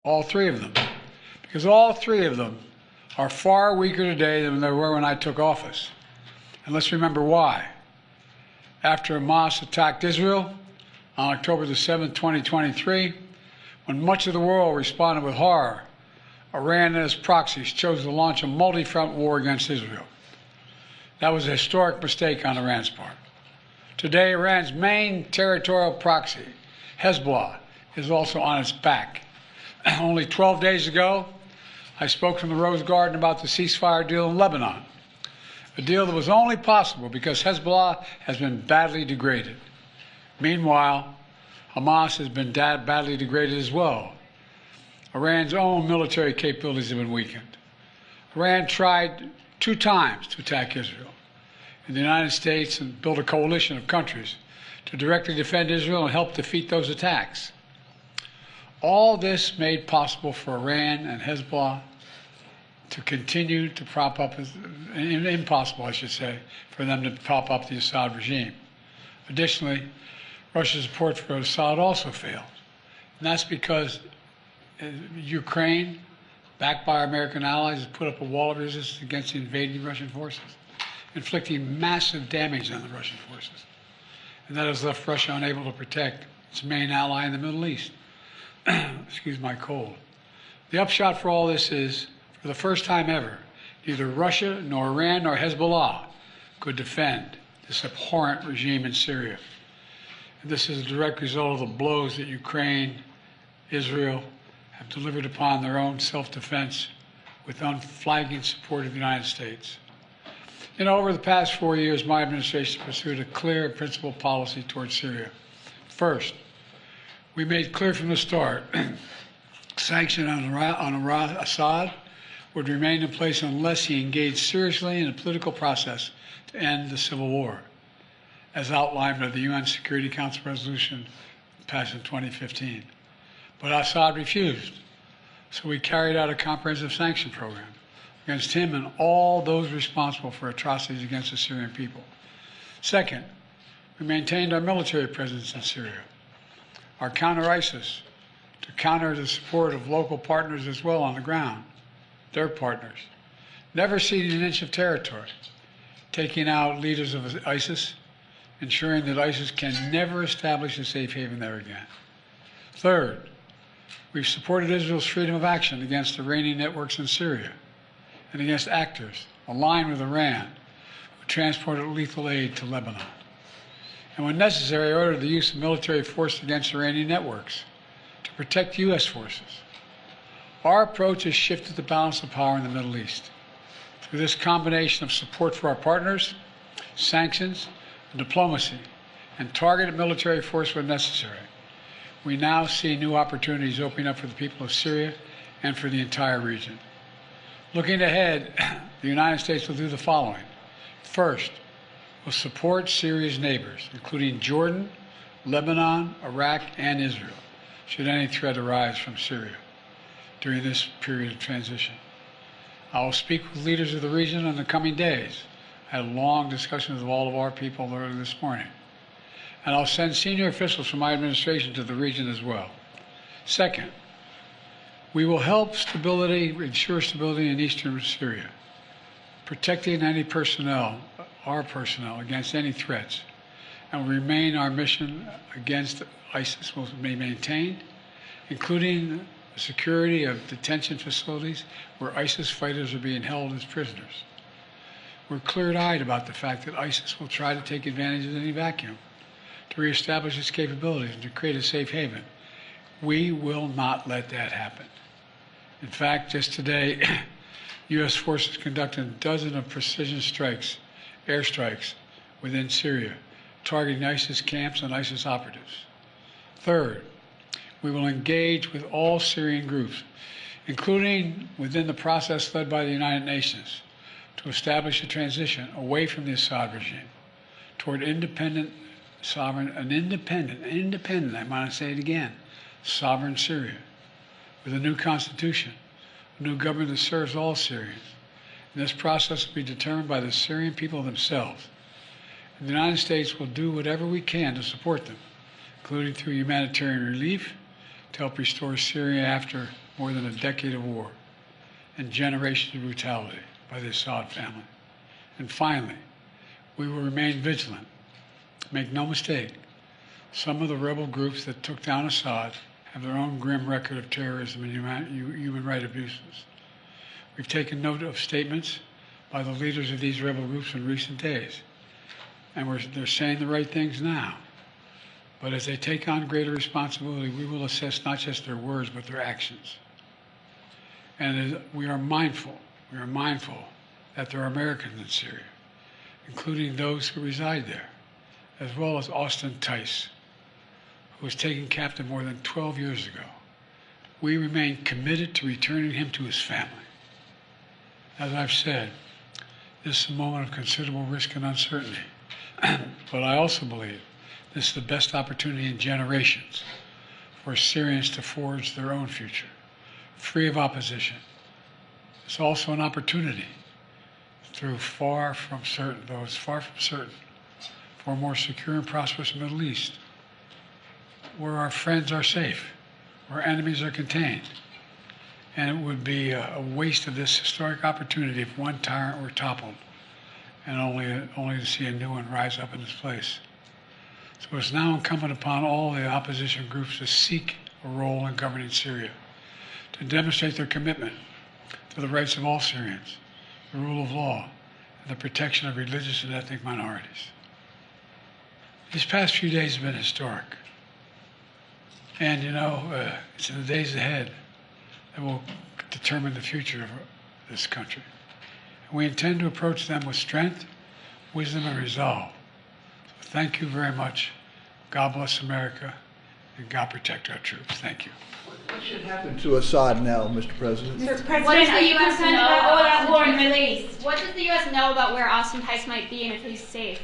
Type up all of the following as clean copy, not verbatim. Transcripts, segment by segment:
all three of them, because all three of them are far weaker today than they were when I took office. And let's remember why. After Hamas attacked Israel on October the 7th, 2023, when much of the world responded with horror, Iran and its proxies chose to launch a multi-front war against Israel. That was a historic mistake on Iran's part. Today, Iran's main territorial proxy, Hezbollah, is also on its back. Only 12 days ago, I spoke from the Rose Garden about the ceasefire deal in Lebanon, a deal that was only possible because Hezbollah has been badly degraded. Meanwhile, Hamas has been badly degraded as well. Iran's own military capabilities have been weakened. Iran tried 2 times to attack Israel in the United States and build a coalition of countries to directly defend Israel and help defeat those attacks. All this made possible for Iran and Hezbollah to continue to prop up, impossible, I should say, for them to prop up the Assad regime. Additionally, Russia's support for Assad also failed. And that's because Ukraine, backed by our American allies, has put up a wall of resistance against the invading Russian forces, inflicting massive damage on the Russian forces. And that has left Russia unable to protect its main ally in the Middle East. Excuse my cold. The upshot for all this is, for the first time ever, neither Russia nor Iran nor Hezbollah could defend this abhorrent regime in Syria. And this is a direct result of the blows that Ukraine, Israel, have delivered upon their own self-defense with unflagging support of the United States. You know, over the past 4 years, my administration pursued a clear and principled policy towards Syria. First, we made clear from the start sanctions on Assad would remain in place unless he engaged seriously in a political process to end the civil war, as outlined by the UN Security Council resolution passed in 2015. But Assad refused, so we carried out a comprehensive sanction program against him and all those responsible for atrocities against the Syrian people. Second, we maintained our military presence in Syria, our counter-ISIS, to counter the support of local partners as well on the ground, their partners, never ceding an inch of territory, taking out leaders of ISIS, ensuring that ISIS can never establish a safe haven there again. Third, we've supported Israel's freedom of action against Iranian networks in Syria and against actors aligned with Iran who transported lethal aid to Lebanon. And when necessary, ordered the use of military force against Iranian networks to protect U.S. forces. Our approach has shifted the balance of power in the Middle East. Through this combination of support for our partners, sanctions, diplomacy, and targeted military force when necessary, we now see new opportunities opening up for the people of Syria and for the entire region. Looking ahead, the United States will do the following. First, will support Syria's neighbors, including Jordan, Lebanon, Iraq, and Israel, should any threat arise from Syria during this period of transition. I will speak with leaders of the region in the coming days. I had long discussions with all of our people earlier this morning. And I'll send senior officials from my administration to the region as well. Second, we will help ensure stability in eastern Syria, protecting any personnel, our personnel, against any threats, and will remain our mission against ISIS will be maintained, including the security of detention facilities where ISIS fighters are being held as prisoners. We're clear-eyed about the fact that ISIS will try to take advantage of any vacuum to reestablish its capabilities and to create a safe haven. We will not let that happen. In fact, just today, U.S. forces conducted dozens of precision strikes, airstrikes, within Syria, targeting ISIS camps and ISIS operatives. Third, we will engage with all Syrian groups, including within the process led by the United Nations, to establish a transition away from the Assad regime toward independent, sovereign, I want to say it again, sovereign Syria, with a new constitution, a new government that serves all Syrians. And this process will be determined by the Syrian people themselves. And the United States will do whatever we can to support them, including through humanitarian relief, to help restore Syria after more than a decade of war and generations of brutality by the Assad family. And finally, we will remain vigilant. Make no mistake, some of the rebel groups that took down Assad have their own grim record of terrorism and human rights abuses. We've taken note of statements by the leaders of these rebel groups in recent days, and they're saying the right things now. But as they take on greater responsibility, we will assess not just their words, but their actions. And we are mindful that there are Americans in Syria, including those who reside there, as well as Austin Tice, who was taken captive more than 12 years ago. We remain committed to returning him to his family. As I've said, this is a moment of considerable risk and uncertainty, but I also believe this is the best opportunity in generations for Syrians to forge their own future, free of opposition. It's also an opportunity through far from certain, for a more secure and prosperous Middle East, where our friends are safe, where enemies are contained. And it would be a waste of this historic opportunity if one tyrant were toppled and only to see a new one rise up in its place. So it's now incumbent upon all the opposition groups to seek a role in governing Syria, to demonstrate their commitment to the rights of all Syrians, the rule of law, and the protection of religious and ethnic minorities. These past few days have been historic. And it's in the days ahead that will determine the future of this country. And we intend to approach them with strength, wisdom, and resolve. So thank you very much. God bless America, and God protect our troops. Thank you. What should happen to Assad now, Mr. President? Mr. President, are you concerned about all that war in the Middle East? What does the U.S. know about where Austin Tice might be and if he's safe?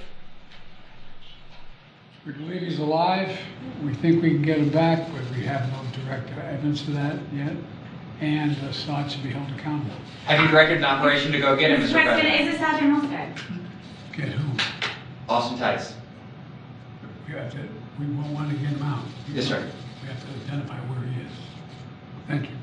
We believe he's alive. We think we can get him back, but we have no direct evidence of that yet. And Assad should be held accountable. Have you directed an operation to go get him, Mr. President? Is Assad or not dead? Get who? Austin Tice. We won't want to get him out. Yes, sir. We have to identify where he is. Thank you.